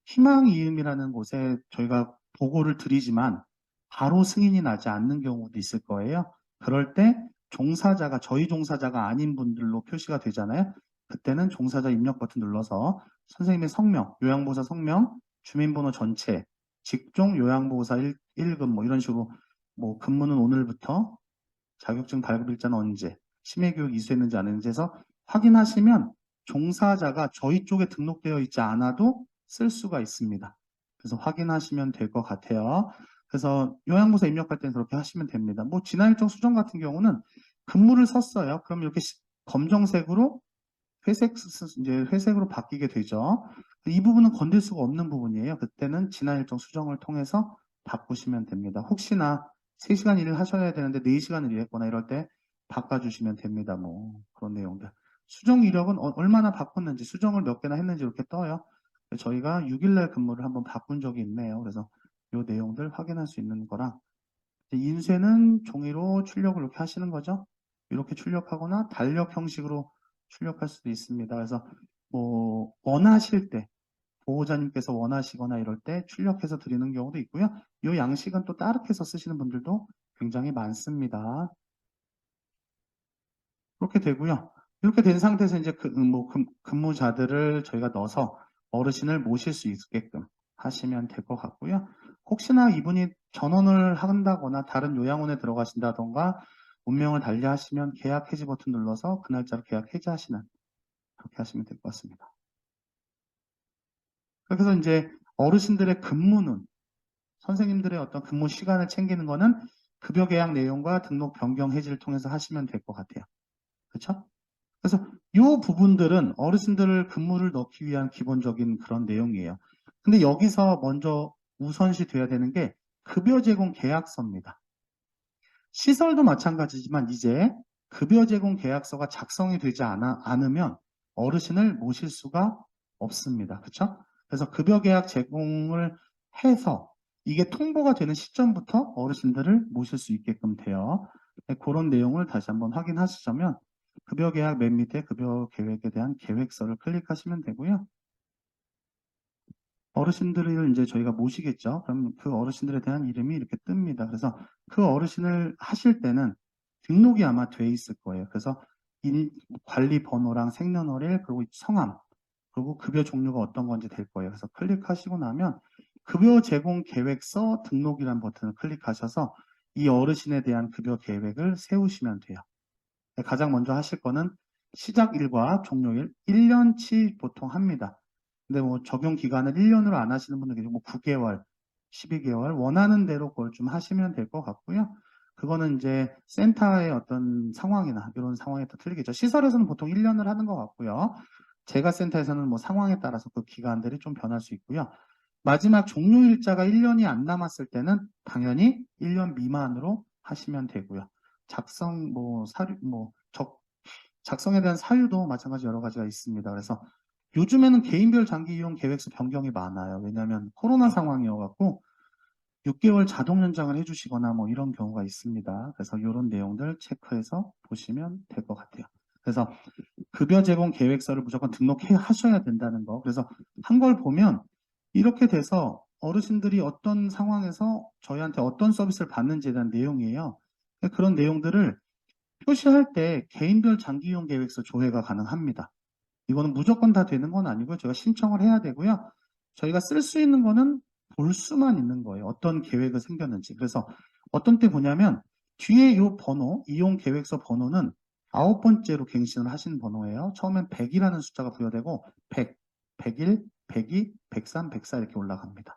희망이음이라는 곳에 저희가 보고를 드리지만 바로 승인이 나지 않는 경우도 있을 거예요. 그럴 때 종사자가 저희 종사자가 아닌 분들로 표시가 되잖아요. 그때는 종사자 입력 버튼 눌러서 선생님의 성명, 요양보호사 성명, 주민번호 전체, 직종 요양보호사 1급 뭐 이런 식으로 뭐 근무는 오늘부터 자격증 발급 일자는 언제, 심해교육 이수했는지 안 했는지 해서 확인하시면 종사자가 저희 쪽에 등록되어 있지 않아도 쓸 수가 있습니다. 그래서 확인하시면 될 것 같아요. 그래서 요양보호사 입력할 때는 그렇게 하시면 됩니다. 뭐 지난 일정 수정 같은 경우는 근무를 썼어요. 그럼 이렇게 검정색으로 이제 회색으로 바뀌게 되죠. 이 부분은 건들 수가 없는 부분이에요. 그때는 지난 일정 수정을 통해서 바꾸시면 됩니다. 혹시나 3시간 일을 하셔야 되는데 4시간을 일했거나 이럴 때 바꿔주시면 됩니다. 뭐 그런 내용들. 수정 이력은 얼마나 바꿨는지 수정을 몇 개나 했는지 이렇게 떠요. 저희가 6일날 근무를 한번 바꾼 적이 있네요. 그래서 이 내용들 확인할 수 있는 거랑 인쇄는 종이로 출력을 이렇게 하시는 거죠. 이렇게 출력하거나 달력 형식으로 출력할 수도 있습니다. 그래서 뭐 원하실 때 보호자님께서 원하시거나 이럴 때 출력해서 드리는 경우도 있고요. 이 양식은 또 따르해서 쓰시는 분들도 굉장히 많습니다. 그렇게 되고요. 이렇게 된 상태에서 이제 근무자들을 저희가 넣어서 어르신을 모실 수 있게끔 하시면 될 것 같고요. 혹시나 이분이 전원을 한다거나 다른 요양원에 들어가신다던가 운명을 달리하시면 계약 해지 버튼 눌러서 그 날짜로 계약 해지하시는 그렇게 하시면 될 것 같습니다. 그래서 이제 어르신들의 근무는 선생님들의 어떤 근무 시간을 챙기는 거는 급여 계약 내용과 등록 변경 해지를 통해서 하시면 될 것 같아요. 그렇죠? 그래서 이 부분들은 어르신들을 근무를 넣기 위한 기본적인 그런 내용이에요. 근데 여기서 먼저 우선시 돼야 되는 게 급여 제공 계약서입니다. 시설도 마찬가지지만 이제 급여 제공 계약서가 작성이 되지 않으면 어르신을 모실 수가 없습니다. 그렇죠? 그래서 급여 계약 제공을 해서 이게 통보가 되는 시점부터 어르신들을 모실 수 있게끔 돼요. 그런 내용을 다시 한번 확인하시자면 급여 계약 맨 밑에 급여 계획에 대한 계획서를 클릭하시면 되고요. 어르신들을 이제 저희가 모시겠죠. 그럼 그 어르신들에 대한 이름이 이렇게 뜹니다. 그래서 그 어르신을 하실 때는 등록이 아마 돼 있을 거예요. 그래서 관리 번호랑 생년월일 그리고 성함 그리고 급여 종류가 어떤 건지 될 거예요. 그래서 클릭하시고 나면 급여 제공 계획서 등록이라는 버튼을 클릭하셔서 이 어르신에 대한 급여 계획을 세우시면 돼요. 가장 먼저 하실 거는 시작일과 종료일 1년치 보통 합니다. 근데 뭐 적용 기간을 1년으로 안 하시는 분들 계시고 뭐 9개월, 12개월 원하는 대로 그걸 좀 하시면 될 것 같고요. 그거는 이제 센터의 어떤 상황이나 이런 상황에 또 틀리겠죠. 시설에서는 보통 1년을 하는 것 같고요. 제가 센터에서는 뭐 상황에 따라서 그 기간들이 좀 변할 수 있고요. 마지막 종료일자가 1년이 안 남았을 때는 당연히 1년 미만으로 하시면 되고요. 작성 뭐 사료 뭐 작성에 대한 사유도 마찬가지 여러 가지가 있습니다. 그래서 요즘에는 개인별 장기 이용 계획서 변경이 많아요. 왜냐하면 코로나 상황이어갖고 6개월 자동 연장을 해주시거나 뭐 이런 경우가 있습니다. 그래서 이런 내용들 체크해서 보시면 될 것 같아요. 그래서 급여 제공 계획서를 무조건 등록해 하셔야 된다는 거. 그래서 한 걸 보면 이렇게 돼서 어르신들이 어떤 상황에서 저희한테 어떤 서비스를 받는지에 대한 내용이에요. 그런 내용들을 표시할 때 개인별 장기 이용 계획서 조회가 가능합니다. 이거는 무조건 다 되는 건 아니고요. 제가 신청을 해야 되고요. 저희가 쓸 수 있는 거는 볼 수만 있는 거예요. 어떤 계획이 생겼는지. 그래서 어떤 때 보냐면 뒤에 이 번호, 이용 계획서 번호는 9번째로 갱신을 하신 번호예요. 처음엔 100이라는 숫자가 부여되고 100, 101, 102, 103, 104 이렇게 올라갑니다.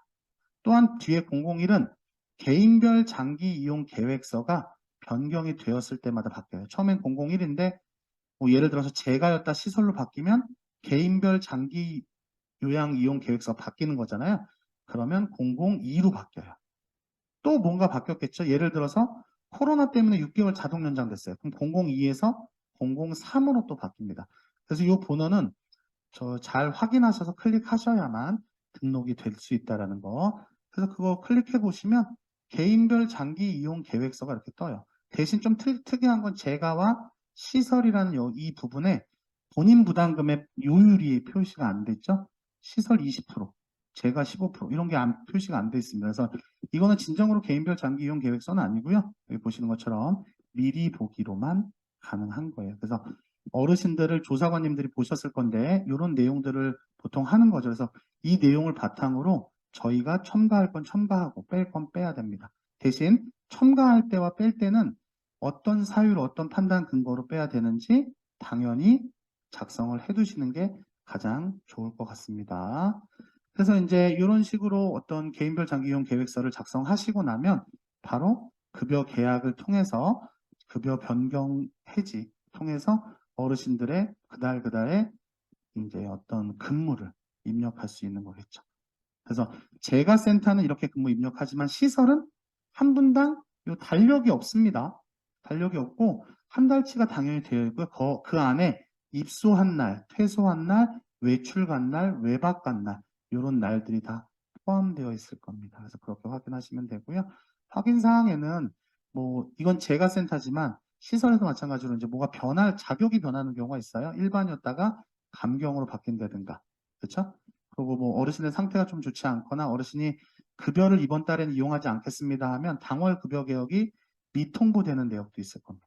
또한 뒤에 001은 개인별 장기 이용 계획서가 변경이 되었을 때마다 바뀌어요. 처음엔 001인데 뭐 예를 들어서 재가였다 시설로 바뀌면 개인별 장기 요양 이용 계획서 바뀌는 거잖아요. 그러면 002로 바뀌어요. 또 뭔가 바뀌었겠죠. 예를 들어서 코로나 때문에 6개월 자동 연장됐어요. 그럼 002에서 003으로 또 바뀝니다. 그래서 이 번호는 잘 확인하셔서 클릭하셔야만 등록이 될 수 있다는 거. 그래서 그거 클릭해 보시면 개인별 장기 이용 계획서가 이렇게 떠요. 대신 좀 특이한 건 재가와 시설이라는 이 부분에 본인 부담금의 요율이 표시가 안 됐죠. 시설 20%, 재가 15% 이런 게 표시가 안 돼 있습니다. 그래서 이거는 진정으로 개인별 장기 이용 계획서는 아니고요. 여기 보시는 것처럼 미리 보기로만 가능한 거예요. 그래서 어르신들을 조사관님들이 보셨을 건데 이런 내용들을 보통 하는 거죠. 그래서 이 내용을 바탕으로 저희가 첨가할 건 첨가하고 뺄 건 빼야 됩니다. 대신 첨가할 때와 뺄 때는 어떤 사유로 어떤 판단 근거로 빼야 되는지 당연히 작성을 해두시는 게 가장 좋을 것 같습니다. 그래서 이제 이런 식으로 어떤 개인별 장기이용 계획서를 작성하시고 나면 바로 급여 계약을 통해서 급여 변경 해지 통해서 어르신들의 그달그달의 이제 어떤 근무를 입력할 수 있는 거겠죠. 그래서 제가 센터는 이렇게 근무 입력하지만 시설은 한 분당 요 달력이 없습니다. 달력이 없고 한 달치가 당연히 되어 있고요. 그 안에 입소한 날, 퇴소한 날, 외출 간 날, 외박 간 날, 이런 날들이 다 포함되어 있을 겁니다. 그래서 그렇게 확인하시면 되고요. 확인 사항에는 뭐 이건 제가 센터지만 시설에도 마찬가지로 이제 뭐가 자격이 변하는 경우가 있어요. 일반이었다가 감경으로 바뀐다든가, 그렇죠? 그리고 뭐 어르신의 상태가 좀 좋지 않거나 어르신이 급여를 이번 달에는 이용하지 않겠습니다 하면 당월 급여 개혁이 미통보되는 내역도 있을 겁니다.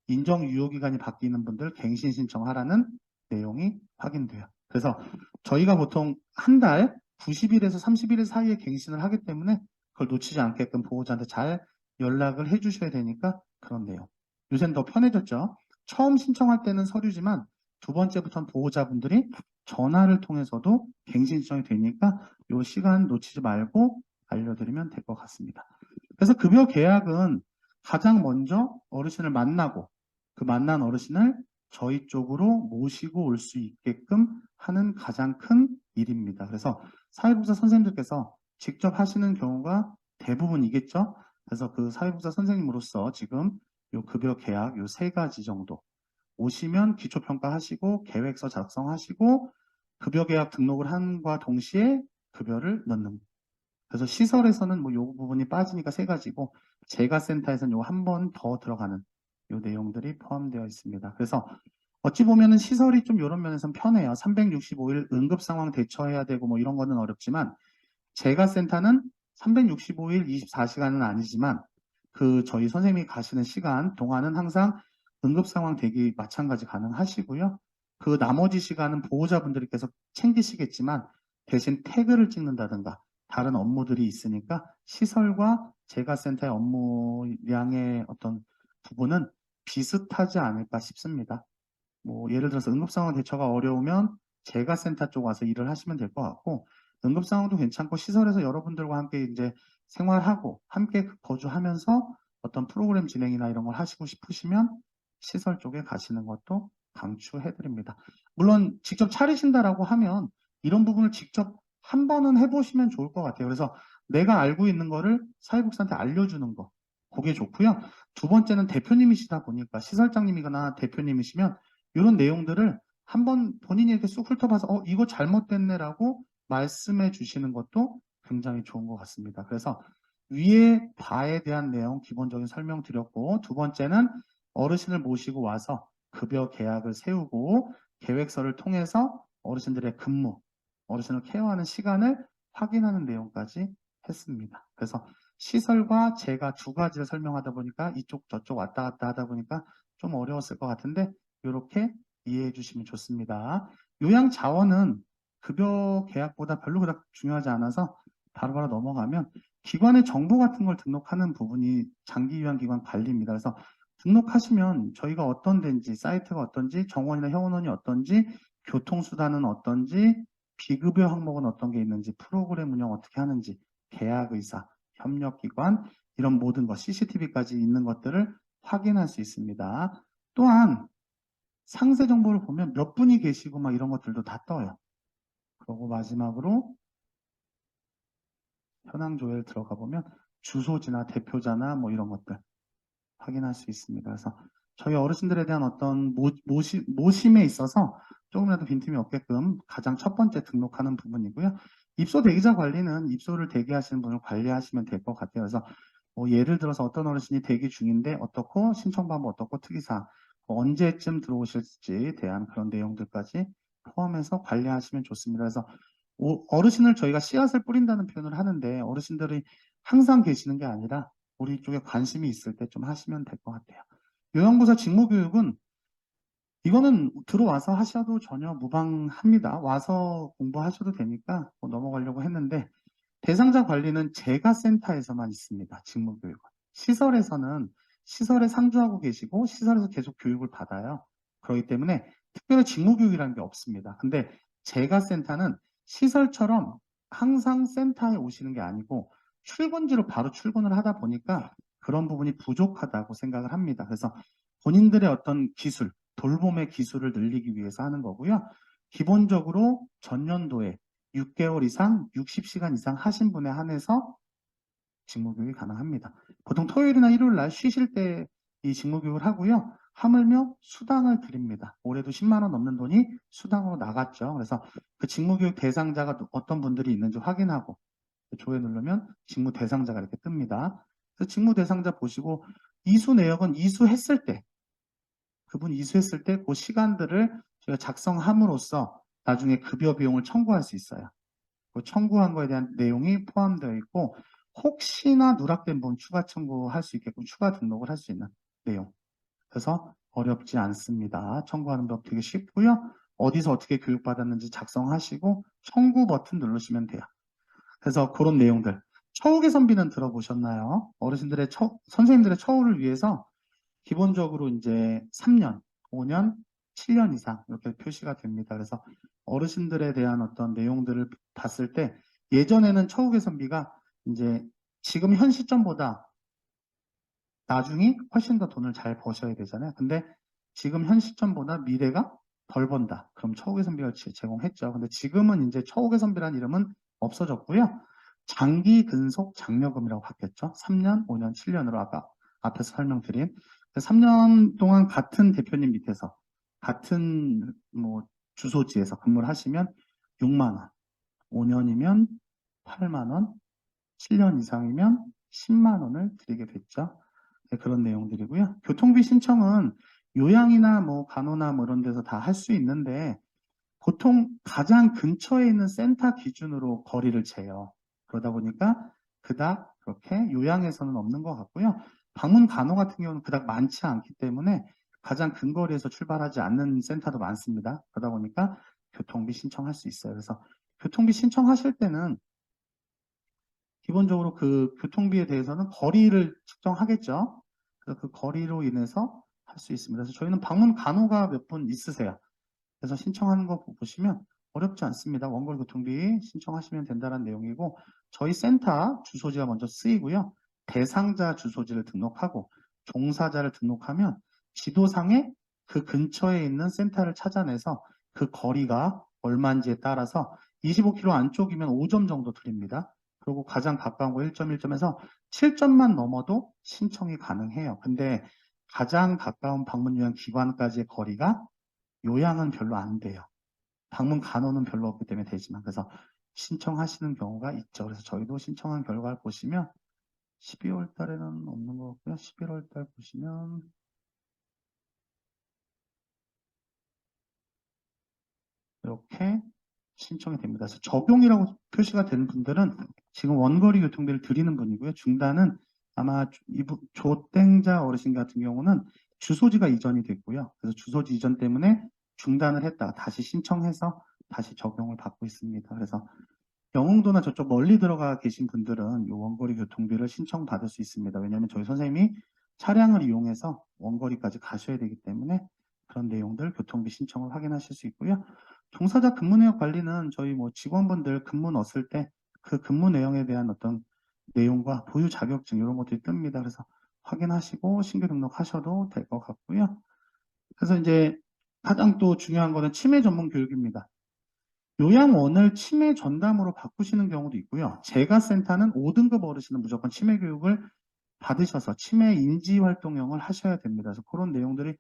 인정 유효 기간이 바뀌는 분들 갱신 신청하라는 내용이 확인돼요. 그래서 저희가 보통 한 달 90일에서 30일 사이에 갱신을 하기 때문에 그걸 놓치지 않게끔 보호자한테 잘 연락을 해주셔야 되니까 그런 내용. 요새는 더 편해졌죠. 처음 신청할 때는 서류지만 두 번째부터는 보호자분들이 전화를 통해서도 갱신 신청이 되니까 이 시간 놓치지 말고 알려드리면 될 것 같습니다. 그래서 급여 계약은 가장 먼저 어르신을 만나고 그 만난 어르신을 저희 쪽으로 모시고 올 수 있게끔 하는 가장 큰 일입니다. 그래서 사회복지사 선생님들께서 직접 하시는 경우가 대부분이겠죠. 그래서 그 사회복지사 선생님으로서 지금 요 급여 계약 요 세 가지 정도 오시면 기초평가 하시고 계획서 작성하시고 급여 계약 등록을 한과 동시에 급여를 넣는. 그래서 시설에서는 뭐 요 부분이 빠지니까 세 가지고 재가센터에서는 요 한 번 더 들어가는 요 내용들이 포함되어 있습니다. 그래서 어찌 보면은 시설이 좀 이런 면에서는 편해요. 365일 응급 상황 대처해야 되고 뭐 이런 거는 어렵지만 재가센터는 365일 24시간은 아니지만 그 저희 선생님이 가시는 시간 동안은 항상 응급 상황 대기 마찬가지 가능하시고요. 그 나머지 시간은 보호자분들이 계속 챙기시겠지만 대신 태그를 찍는다든가 다른 업무들이 있으니까 시설과 재가센터의 업무량의 어떤 부분은 비슷하지 않을까 싶습니다. 뭐 예를 들어서 응급상황 대처가 어려우면 재가센터 쪽 와서 일을 하시면 될 것 같고 응급상황도 괜찮고 시설에서 여러분들과 함께 이제 생활하고 함께 거주하면서 어떤 프로그램 진행이나 이런 걸 하시고 싶으시면 시설 쪽에 가시는 것도 강추해 드립니다. 물론 직접 차리신다라고 하면 이런 부분을 직접 한 번은 해보시면 좋을 것 같아요. 그래서 내가 알고 있는 거를 사회복지사한테 알려주는 거 그게 좋고요. 두 번째는 대표님이시다 보니까 시설장님이거나 대표님이시면 이런 내용들을 한번 본인이 이렇게 쑥 훑어봐서 이거 잘못됐네라고 말씀해 주시는 것도 굉장히 좋은 것 같습니다. 그래서 위에 바에 대한 내용 기본적인 설명 드렸고 두 번째는 어르신을 모시고 와서 급여 계약을 세우고 계획서를 통해서 어르신들의 근무, 어르신을 케어하는 시간을 확인하는 내용까지 했습니다. 그래서 시설과 제가 두 가지를 설명하다 보니까 이쪽 저쪽 왔다 갔다 하다 보니까 좀 어려웠을 것 같은데 이렇게 이해해 주시면 좋습니다. 요양 자원은 급여 계약보다 별로 그렇게 중요하지 않아서 바로바로 넘어가면 기관의 정보 같은 걸 등록하는 부분이 장기 요양기관 관리입니다. 그래서 등록하시면 저희가 어떤 데인지, 사이트가 어떤지, 정원이나 회원원이 어떤지, 교통수단은 어떤지, 비급여 항목은 어떤 게 있는지, 프로그램 운영 어떻게 하는지, 계약의사, 협력기관, 이런 모든 것, CCTV까지 있는 것들을 확인할 수 있습니다. 또한 상세 정보를 보면 몇 분이 계시고 막 이런 것들도 다 떠요. 그리고 마지막으로 현황 조회를 들어가 보면 주소지나 대표자나 뭐 이런 것들 확인할 수 있습니다. 그래서 저희 어르신들에 대한 어떤 모심에 있어서 조금이라도 빈틈이 없게끔 가장 첫 번째 등록하는 부분이고요. 입소 대기자 관리는 입소를 대기하시는 분을 관리하시면 될 것 같아요. 그래서 뭐 예를 들어서 어떤 어르신이 대기 중인데 어떻고 신청 방법 어떻고 특이사항 언제쯤 들어오실지에 대한 그런 내용들까지 포함해서 관리하시면 좋습니다. 그래서 어르신을 저희가 씨앗을 뿌린다는 표현을 하는데 어르신들이 항상 계시는 게 아니라 우리 쪽에 관심이 있을 때 좀 하시면 될 것 같아요. 요양보호사 직무교육은 이거는 들어와서 하셔도 전혀 무방합니다. 와서 공부하셔도 되니까 뭐 넘어가려고 했는데 대상자 관리는 재가센터에서만 있습니다. 직무교육은. 시설에서는 시설에 상주하고 계시고 시설에서 계속 교육을 받아요. 그렇기 때문에 특별히 직무교육이라는 게 없습니다. 근데 재가센터는 시설처럼 항상 센터에 오시는 게 아니고 출근지로 바로 출근을 하다 보니까 그런 부분이 부족하다고 생각을 합니다. 그래서 본인들의 어떤 기술, 돌봄의 기술을 늘리기 위해서 하는 거고요. 기본적으로 전년도에 6개월 이상, 60시간 이상 하신 분에 한해서 직무교육이 가능합니다. 보통 토요일이나 일요일 날 쉬실 때 이 직무교육을 하고요. 하물며 수당을 드립니다. 올해도 10만 원 넘는 돈이 수당으로 나갔죠. 그래서 그 직무교육 대상자가 어떤 분들이 있는지 확인하고 조회 누르면 직무 대상자가 이렇게 뜹니다. 그래서 직무 대상자 보시고 이수 내역은 이수했을 때 그분 이수했을 때 그 시간들을 저희가 작성함으로써 나중에 급여 비용을 청구할 수 있어요. 그 청구한 거에 대한 내용이 포함되어 있고 혹시나 누락된 부분 추가 청구할 수 있게끔 추가 등록을 할 수 있는 내용. 그래서 어렵지 않습니다. 청구하는 법 되게 쉽고요. 어디서 어떻게 교육받았는지 작성하시고 청구 버튼 누르시면 돼요. 그래서 그런 내용들. 처우 개선비는 들어보셨나요? 어르신들의 선생님들의 처우를 위해서 기본적으로 이제 3년, 5년, 7년 이상 이렇게 표시가 됩니다. 그래서 어르신들에 대한 어떤 내용들을 봤을 때 예전에는 처우 개선비가 이제 지금 현 시점보다 나중에 훨씬 더 돈을 잘 버셔야 되잖아요. 근데 지금 현 시점보다 미래가 덜 번다. 그럼 처우 개선비를 제공했죠. 근데 지금은 이제 처우 개선비라는 이름은 없어졌고요. 장기 근속 장려금이라고 바뀌었죠. 3년, 5년, 7년으로 아까 앞에서 설명드린 3년 동안 같은 대표님 밑에서 같은 뭐 주소지에서 근무를 하시면 6만 원, 5년이면 8만 원, 7년 이상이면 10만 원을 드리게 됐죠. 네, 그런 내용들이고요. 교통비 신청은 요양이나 뭐 간호나 뭐 이런 데서 다 할 수 있는데 보통 가장 근처에 있는 센터 기준으로 거리를 재요. 그러다 보니까 그닥 그렇게 요양에서는 없는 것 같고요. 방문 간호 같은 경우는 그닥 많지 않기 때문에 가장 근거리에서 출발하지 않는 센터도 많습니다. 그러다 보니까 교통비 신청할 수 있어요. 그래서 교통비 신청하실 때는 기본적으로 그 교통비에 대해서는 거리를 측정하겠죠. 그래서 그 거리로 인해서 할 수 있습니다. 그래서 저희는 방문 간호가 몇 분 있으세요. 그래서 신청하는 거 보시면 어렵지 않습니다. 원거리 교통비 신청하시면 된다는 내용이고 저희 센터 주소지가 먼저 쓰이고요. 대상자 주소지를 등록하고 종사자를 등록하면 지도상에 그 근처에 있는 센터를 찾아내서 그 거리가 얼마인지에 따라서 25km 안쪽이면 5점 정도 드립니다. 그리고 가장 가까운 거 1.1점에서 7점만 넘어도 신청이 가능해요. 근데 가장 가까운 방문 요양 기관까지의 거리가 요양은 별로 안 돼요. 방문 간호는 별로 없기 때문에 되지만 그래서 신청하시는 경우가 있죠. 그래서 저희도 신청한 결과를 보시면 12월 달에는 없는 것 같고요. 11월 달 보시면 이렇게 신청이 됩니다. 그래서 적용이라고 표시가 되는 분들은 지금 원거리 교통비를 드리는 분이고요. 중단은 아마 조땡자 어르신 같은 경우는 주소지가 이전이 됐고요. 그래서 주소지 이전 때문에 중단을 했다가 다시 신청해서 다시 적용을 받고 있습니다. 그래서 영흥도나 저쪽 멀리 들어가 계신 분들은 이 원거리 교통비를 신청받을 수 있습니다. 왜냐하면 저희 선생님이 차량을 이용해서 원거리까지 가셔야 되기 때문에 그런 내용들 교통비 신청을 확인하실 수 있고요. 종사자 근무 내역 관리는 저희 뭐 직원분들 근무 넣었을 때 그 근무 내용에 대한 어떤 내용과 보유 자격증 이런 것들이 뜹니다. 그래서 확인하시고 신규 등록하셔도 될 것 같고요. 그래서 이제 가장 또 중요한 거는 치매 전문 교육입니다. 요양원을 치매 전담으로 바꾸시는 경우도 있고요. 재가센터는 5등급 어르신은 무조건 치매 교육을 받으셔서 치매 인지 활동형을 하셔야 됩니다. 그래서 그런 내용들이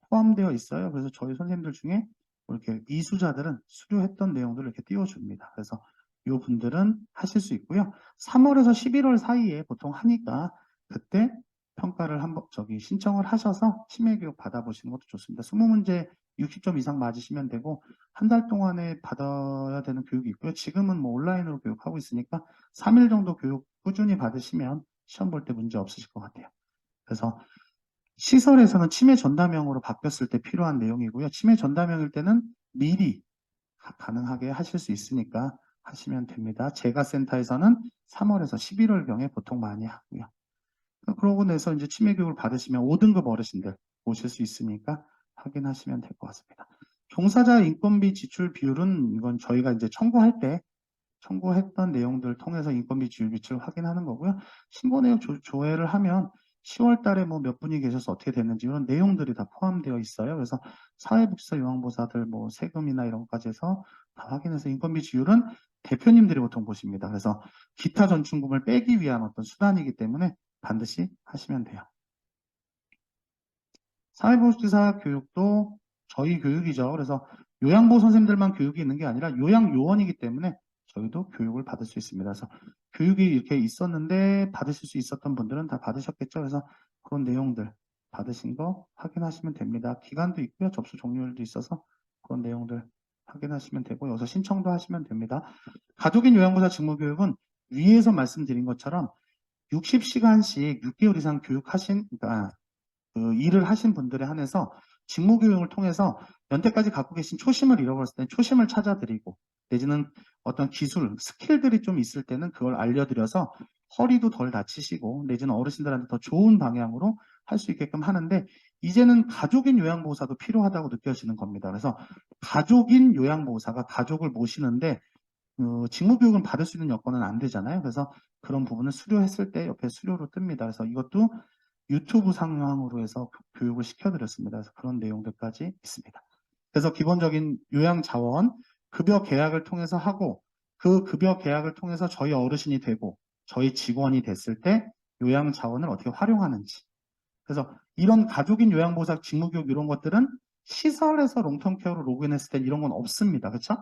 포함되어 있어요. 그래서 저희 선생님들 중에 이렇게 이수자들은 수료했던 내용들을 이렇게 띄워줍니다. 그래서 이 분들은 하실 수 있고요. 3월에서 11월 사이에 보통 하니까 그때 평가를 한번 신청을 하셔서 치매 교육 받아보시는 것도 좋습니다. 20문제 60점 이상 맞으시면 되고 한 달 동안에 받아야 되는 교육이 있고요. 지금은 뭐 온라인으로 교육하고 있으니까 3일 정도 교육 꾸준히 받으시면 시험 볼 때 문제 없으실 것 같아요. 그래서 시설에서는 치매 전담형으로 바뀌었을 때 필요한 내용이고요. 치매 전담형일 때는 미리 가능하게 하실 수 있으니까 하시면 됩니다. 재가센터에서는 3월에서 11월경에 보통 많이 하고요. 그러고 나서 이제 치매 교육을 받으시면 5등급 어르신들 오실 수 있으니까 확인하시면 될 것 같습니다. 종사자 인건비 지출 비율은 이건 저희가 이제 청구할 때 청구했던 내용들을 통해서 인건비 지출 비율을 확인하는 거고요. 신고 내역 조회를 하면 10월 달에 뭐 몇 분이 계셔서 어떻게 됐는지 이런 내용들이 다 포함되어 있어요. 그래서 사회복지사 요양보사들 뭐 세금이나 이런 것까지 해서 다 확인해서 인건비 지율은 대표님들이 보통 보십니다. 그래서 기타 전충금을 빼기 위한 어떤 수단이기 때문에 반드시 하시면 돼요. 사회복지사 교육도 저희 교육이죠. 그래서 요양보 선생님들만 교육이 있는 게 아니라 요양요원이기 때문에 저희도 교육을 받을 수 있습니다. 그래서 교육이 이렇게 있었는데 받으실 수 있었던 분들은 다 받으셨겠죠. 그래서 그런 내용들 받으신 거 확인하시면 됩니다. 기간도 있고요. 접수 종료일도 있어서 그런 내용들 확인하시면 되고 여기서 신청도 하시면 됩니다. 가족인 요양보사 직무교육은 위에서 말씀드린 것처럼 60시간씩 6개월 이상 교육하신, 그러니까 그 일을 하신 분들에 한해서 직무교육을 통해서 연태까지 갖고 계신 초심을 잃어버렸을 때 초심을 찾아드리고 내지는 어떤 기술, 스킬들이 좀 있을 때는 그걸 알려드려서 허리도 덜 다치시고 내지는 어르신들한테 더 좋은 방향으로 할 수 있게끔 하는데 이제는 가족인 요양보호사도 필요하다고 느껴지는 겁니다. 그래서 가족인 요양보호사가 가족을 모시는데 직무교육을 받을 수 있는 여건은 안 되잖아요. 그래서 그런 부분을 수료했을 때 옆에 수료로 뜹니다. 그래서 이것도 유튜브 상황으로 해서 교육을 시켜드렸습니다. 그래서 그런 내용들까지 있습니다. 그래서 기본적인 요양자원, 급여 계약을 통해서 하고 그 급여 계약을 통해서 저희 어르신이 되고 저희 직원이 됐을 때 요양자원을 어떻게 활용하는지. 그래서 이런 가족인 요양보호사 직무교육 이런 것들은 시설에서 롱텀케어로 로그인했을 때 이런 건 없습니다. 그렇죠?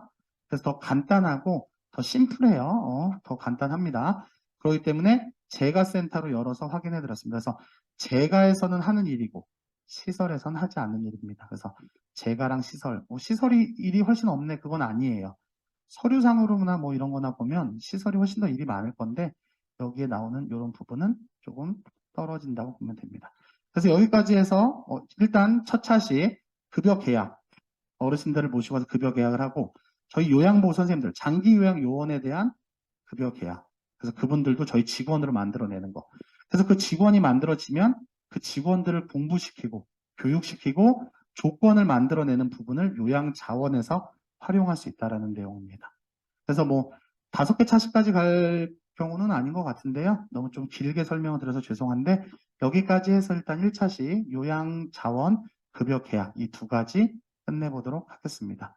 그래서 더 간단하고 더 심플해요. 더 간단합니다. 그렇기 때문에 재가센터로 열어서 확인해 드렸습니다. 그래서 재가에서는 하는 일이고 시설에선 하지 않는 일입니다. 그래서 재가랑 시설, 시설이 일이 훨씬 없네, 그건 아니에요. 서류상으로나 뭐 이런 거나 보면 시설이 훨씬 더 일이 많을 건데 여기에 나오는 이런 부분은 조금 떨어진다고 보면 됩니다. 그래서 여기까지 해서 일단 첫 차시 급여 계약, 어르신들을 모시고 와서 급여 계약을 하고 저희 요양보호 선생님들, 장기 요양 요원에 대한 급여 계약. 그래서 그분들도 저희 직원으로 만들어내는 거. 그래서 그 직원이 만들어지면 그 직원들을 공부시키고 교육시키고 조건을 만들어내는 부분을 요양 자원에서 활용할 수 있다는 내용입니다. 그래서 뭐 5개 차시까지 갈 경우는 아닌 것 같은데요. 너무 좀 길게 설명을 드려서 죄송한데 여기까지 해서 일단 1차시 요양 자원 급여 계약 이 2가지 끝내보도록 하겠습니다.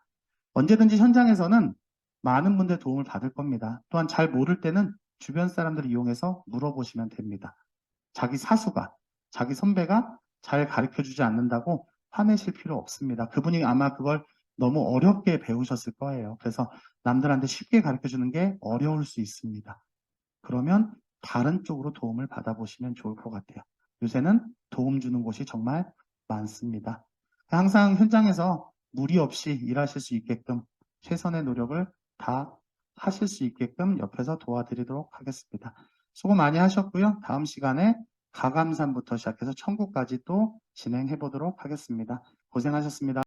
언제든지 현장에서는 많은 분들의 도움을 받을 겁니다. 또한 잘 모를 때는 주변 사람들을 이용해서 물어보시면 됩니다. 자기 사수가, 자기 선배가 잘 가르쳐주지 않는다고 화내실 필요 없습니다. 그분이 아마 그걸 너무 어렵게 배우셨을 거예요. 그래서 남들한테 쉽게 가르쳐주는 게 어려울 수 있습니다. 그러면 다른 쪽으로 도움을 받아보시면 좋을 것 같아요. 요새는 도움 주는 곳이 정말 많습니다. 항상 현장에서 무리 없이 일하실 수 있게끔 최선의 노력을 다 하실 수 있게끔 옆에서 도와드리도록 하겠습니다. 수고 많이 하셨고요. 다음 시간에 가감산부터 시작해서 청구까지 또 진행해 보도록 하겠습니다. 고생하셨습니다.